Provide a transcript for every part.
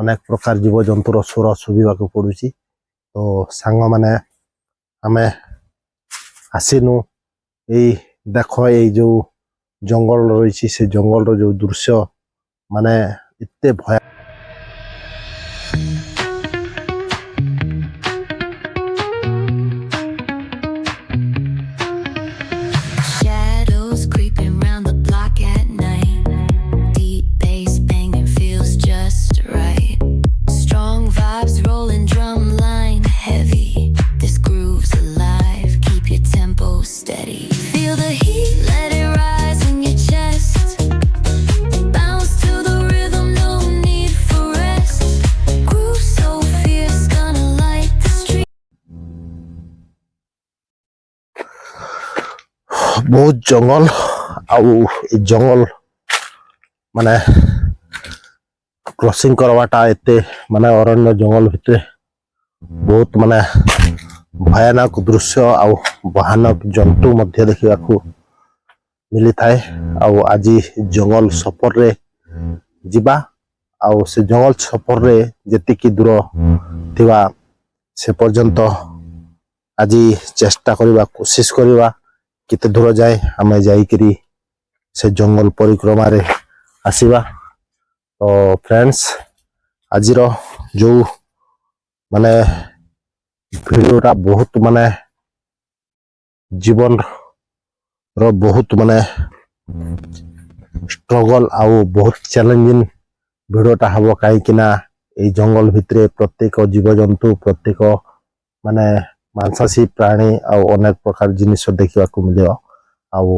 अनेक प्रकार जीव जंतुर स्वर शुभा पड़ू। तो सांग माने आमे आसीनु यही देख ये जो जंगल रही से जंगल जो दृश्य माने इत्ते भय Shadows creeping round the block at night. Deep bass banging feels just right. Strong vibes rolling, drum line heavy. This groove's alive, keep your tempo steady. Feel the heat, let it rise in your chest. Bounce to the rhythm, no need for rest. Groove so fierce, gonna light the street. बहुत जंगल आउ जंगल माने crossing करवाटा एते माने अरण्य जंगल भितर बहुत माने भयानक दृश्य आउ भयानक जंतु मध्य देखा मिली थाए। आउ आज जंगल सफर रे जिबा आउ से जंगल सफर रे जेतिकी दूर थिबा से पर्यंत आज चेष्टा करबा कोशिश करबा किते दूर जाए आमे जाइकरी से जंगल परिक्रमा रे आसीबा। तो फ्रेंड्स आज जो माने भिडियोटा बहुत माने जीवन रो बहुत माने स्ट्रगल आउ बहुत चैलेंजिंग भिडियोटा हबो कहीं ए जंगल भितरे प्रत्येक जीव जंतु प्रत्येक माने मांसाशी प्राणी आउ अनेक प्रकार जिनिस देखा मिले। आउ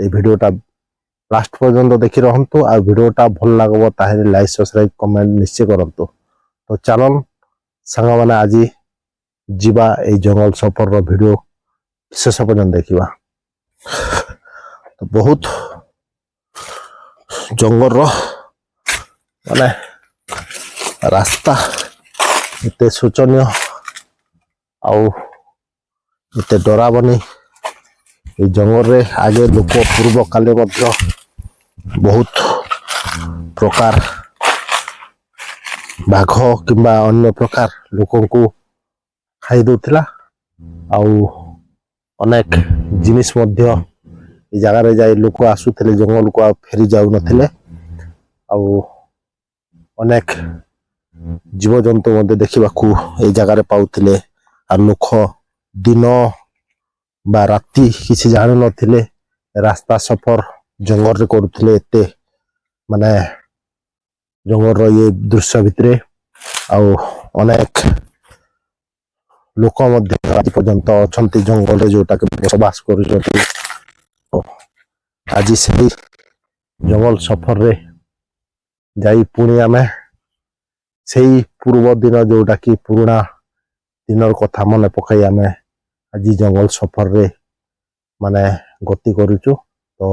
ए भिडियोटा लास्ट पर्यंत देखी रहंतु। आ भिडियोटा भल लागबो ताहे लाइक सब्सक्राइब कमेंट निश्चय करंतु। तो चलन संग माने आज जीवा ए जंगल सफर रो भिडियो शेष पर्यंत देखिबा। तो बहुत जंगल रो माने रास्ता एते शोचनीय आउ एते डरावनी। ये जंगल रे आगे लोक पूर्व काले मध्य बहुत प्रकार बाघ किंबा अन्य प्रकार लोकों को खाई दउथिला आउ अनेक जिनिस मध्य ये जगह रे जाई लोक आसुथिले जंगल को फेरी जाउ नथिले। आउ अनेक जीव जंतु मध्य देखिबाकू ए जगह रे पाउथिले। आ लोक दिन बा राति किसी जान नथिले रास्ता सफर जंगल रे करुथिले। एते माने जंगल रो ये दृश्य भितरे आउ अनेक लोक मध्य आज पर्यंत अछंती जंगल रे जोटा के बसवास करूछथि। आज से जंगल सफर रे जाई पुणी आमे सेही पूर्व दिन जोटा कि पुराना दिनर कथा मन पकाई आमे आज जंगल सफर रे माने गति करूचु। तो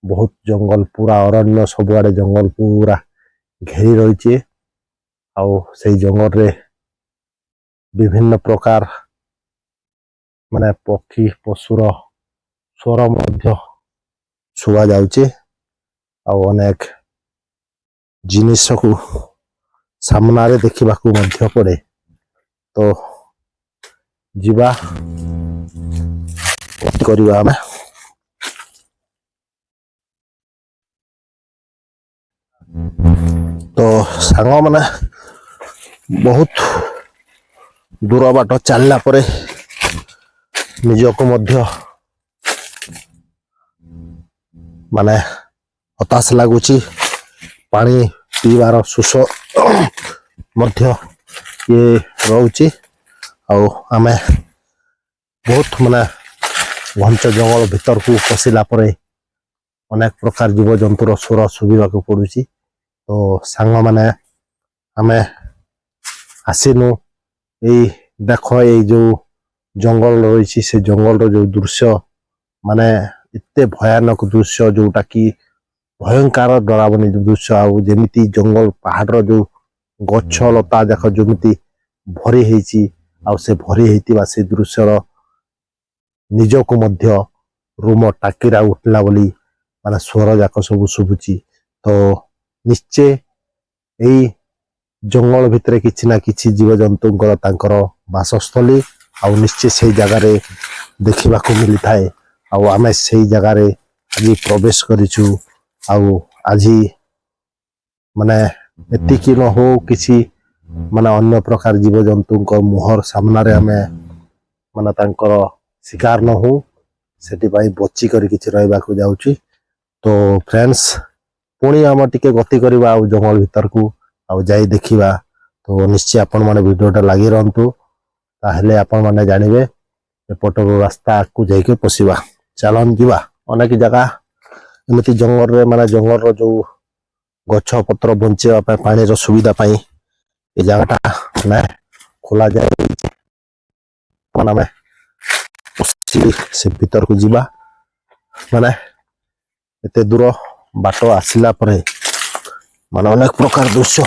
बहुत जंगल पूरा अरण्य सबुआडे जंगल पूरा घेरी रही। आउ से जंगल रे विभिन्न प्रकार माने पक्षी पशुर स्वर मध्य सुवा जाउचे। आउ अनेक जिनिस को सामना रे देखिबाकू मध्य पड़े। तो जीवा करिवा हमें तो सांग माने बहुत दूर बाट चलला परे निजको मध्य माने हताश लागुची। पानी पीवार सुस मध्य ये रहउची। आउ आमे बहुत माने घंच जंगल भीतर को पशिला परे अनेक प्रकार जीव जंतुर स्वर शुभा पड़ू। तो सांग माने आमे आसीनु यही देख ये जो जंगल रही से जंगल जो दृश्य माने इत्ते भयानक दृश्य जोटा कि भयंकर डरावनी दृश्य। आउ जेमिति जंगल पहाड़ जो गछ लता जाक जमिति भरी हेची आउ से भरी हेतिबा से दृश्यर निजको मध्य रूम टाकीरा उठला बोली माने स्वर जाक सब शुभुची। तो निश्चय यही जंगल भितर किछि ना किछि जीवजंतुंकर तांकर बासस्थली आउ निश्चय से जगार देखा मिली थाए आम से जगार आज प्रवेश करिछु आउ आज माने एतिकी न हो किछि माने अन्य प्रकार जीवजंतुंकर मुहर सामना रे आमे माने तांकर शिकार न हो सेति भाई बची करी किछि रहबा को जाउची। तो फ्रेंड्स पुणी आम टिके गति करवा आउ जंगल भीतर को आउ जाई देखिबा। तो निश्चय आपण माने वीडियोटा लागि रहंतु ताहले आपण माने जानिबे एपटर रास्ता को जाइके पसिबा। चलन जीवा अनेक जगह एमती जंगल रे माने जंगल रो जो गछ पत्र बंचेवा पे पानी रो सुविधा पाई ए जगहटा माने खोला जाए माने से भीतर को जीवा माने एते दूर बाट आसिला परे माने अनेक प्रकार दृश्य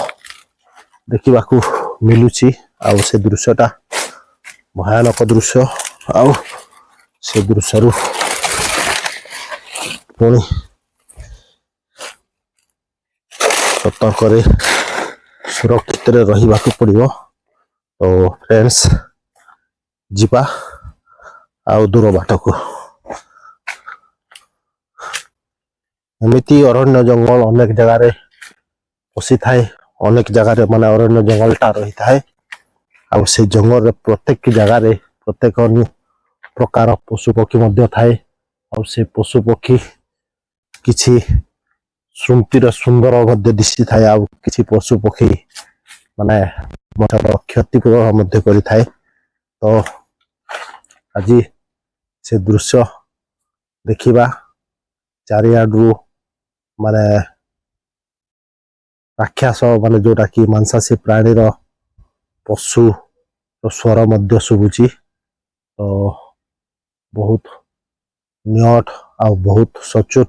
देखा मिलुची आउ से दृश्यटा भयानक दृश्य आउ से दृश्य पुणी सतर्क सुरक्षित रहिबा पड़िबो। तो फ्रेंड्स जीवा आउ दूर बाट को एमती अरण्य जंगल अनेक जगार पशि थाए अनेक जगार माने अरण्य जंगलटा रही थाए आउ से जंगल प्रत्येक जगार प्रत्येक प्रकार पशु पक्षी मध्य थाए आउ से पशु पक्षी किछि स्मृतिर सुंदर मध्य दिशि थाए आउ किछि पशु पक्षी माने मटर क्षतिपूरण मध्य करि थाए। तो आज से दृश्य देखिबा चारियाडू माने राक्षस माने जोटा कि मांसाशी प्राणी रो पशु रो स्वर मध्य शुभुची। तो बहुत नियट आ बहुत सचेत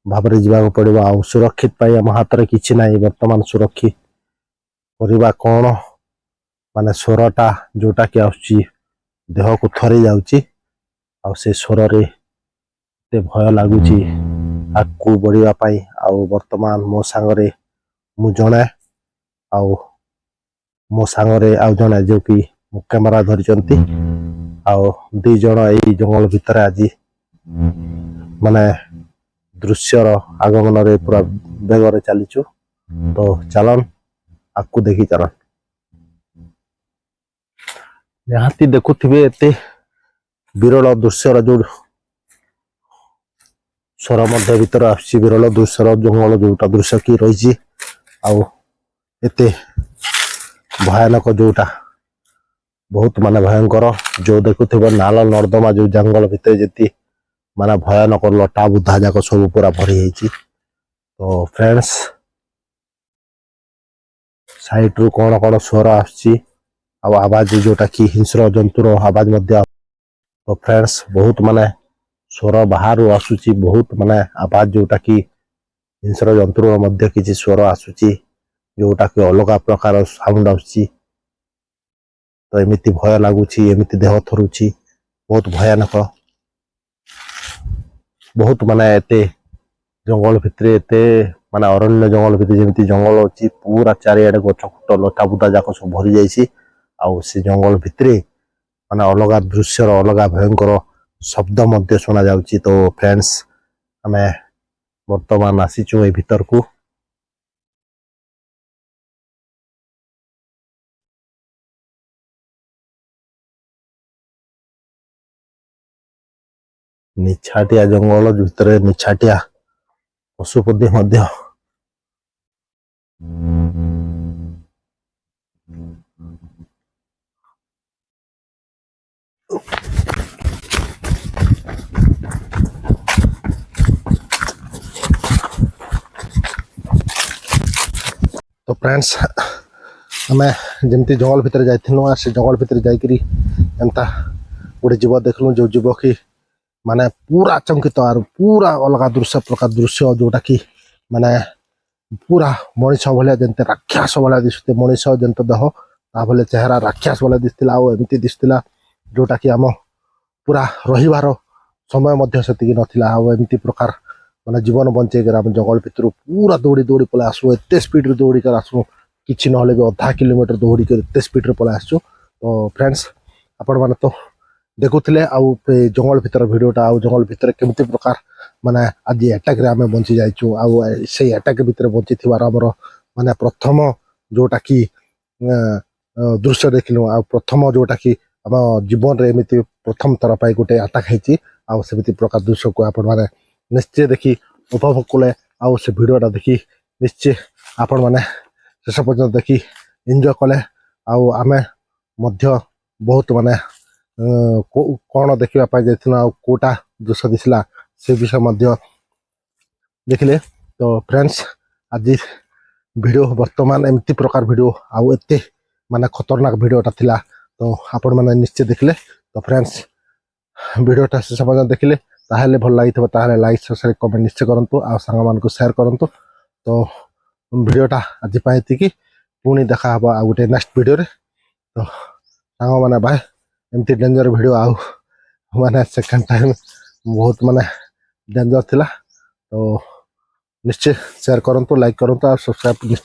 भाबरे जीवा पड़ो आ सुरक्षित पाई आम हाथ में किछि नाही वर्तमान सुरक्षित करवा कौन माने स्वरटा जोटा कि आउची देह को थरी जाउची आ से स्वर रे ते भय लागुची आगू बढ़िया पाई आउ वर्तमान मो सांगरे मु जणे आउ मो सांगरे आउ जणे जो कि मो कैमरा धरिचंती आउ दी जण एई जंगल भितर आज माने दृश्यर आगमन रे पूरा बेगर चलीचु। तो चलन आकु देखी चलन निहाती देखुथिबे एते विरल दृश्यर जो स्वर मध्य भीतर आसी विरल दृश्यर जंगल जोटा दृश्य कि रही आउ एते भयानक जोटा बहुत माने भयंकर जो देखुथिबे नाल नर्दमा जो जंगल भितर जति माने भयानक लटा बुधा जाक सब पूरा भरी होईची। तो फ्रेंड्स साइड रु कौन कौन स्वर आसी आवाज जोटा कि हिंस्र जंतुर आवाज मध्य। तो फ्रेंड्स बहुत माने स्वर बाहर आसुची बहुत माने आवाज जोटा कि हिंस्र जंतुर मध्य किसी स्वर आसुची जोटा कि अलग प्रकार साउंड आसुची। तो एमिति भय लागुची एमिति देह थरुची बहुत भयानक बहुत माने एते जंगल भितर एते माने अरण्य जंगल भितर जेमिति जंगल अछि पूरा चारिआडे गछ खुट लटा बुदा जाक सब भरी जाइछि आउ से जंगल भितर माने अलग दृश्यर अलग भयंकर शब्द मध्य सुना जाउछि। तो फ्रेंड्स हमें वर्तमान आसीचु ए भीतर को निछाटिया जंगल भितर निछाटिया पशुपति मध्य तो फ्रेंड्स हमें जमती जंगल भितर जाइथिलु से जंगल भितर जाइकरी एंता गोटे जीव देखलु जो जीव कि माने पूरा चमकित आर पूरा अलग दृश्य प्रकार दृश्य जोटा कि माने पूरा मनीष भाया जमते राक्षस भाया दिशुते मनीष जंत देह ताबले चेहरा राक्षस भाया दिसतिला आ एमती दिसतिला जोटा कि आम पूरा रहिबार समय मध्य सेतिकी नथिला आ एमती प्रकार माने जीवन बंचे आम जंगल भितर पूरा दौड़ी दौड़ी पळे आसु एते स्पीड रे दौड़ी कर आसु किसी ना भी अधा किलोमीटर दौड़ी कर एत स्पीड पलै आसचु। तो फ्रेंड्स आपण मैंने तो देखुले आउ जंगल भितर वीडियोटा आउ जंगल भितर केमती प्रकार माने आज अटैक रे आमे बंची जाइछु आउ से अटैक भितर बंची थिवार हमर माने प्रथम जोटा कि दृश्य देखिलु आ प्रथम जोटा कि आम जीवन रे एमती प्रथम थर पाई गोटे अटैक हेची आउ सेमती प्रकार दृश्य को आपण माने निश्चय देखि उपभोग कले आउ से वीडियोटा देखि निश्चय आपण माने शेष पर्यंत देखि एंजॉय कले आउ आमे मध्य बहुत माने कौन देखा कोटा दृश्य दिसला से विषय मध्य देखिले। तो फ्रेंड्स आज वीडियो वर्तमान एमती प्रकार वीडियो आउ एते माने खतरनाक वीडियोटा थिला। तो आपण माने निश्चय देखिले। तो फ्रेंड्स वीडियोटा शेष पर्यंत देखिले ताहले भल लागिथबो ताहले लाइक सब्सक्राइब कमेंट निश्चय करंतु आ संग मान को शेयर करंतु। तो वीडियोटा आज पाइति कि पुणी देखा हबो आ गुटे नेक्स्ट वीडियो रे। तो संग माने बाय एमती डेंजर वीडियो आउ माने सेकंड टाइम बहुत माने डेंजर थिला। तो निश्चय शेयर करंतु लाइक करंतु और सब्सक्राइब निश्चय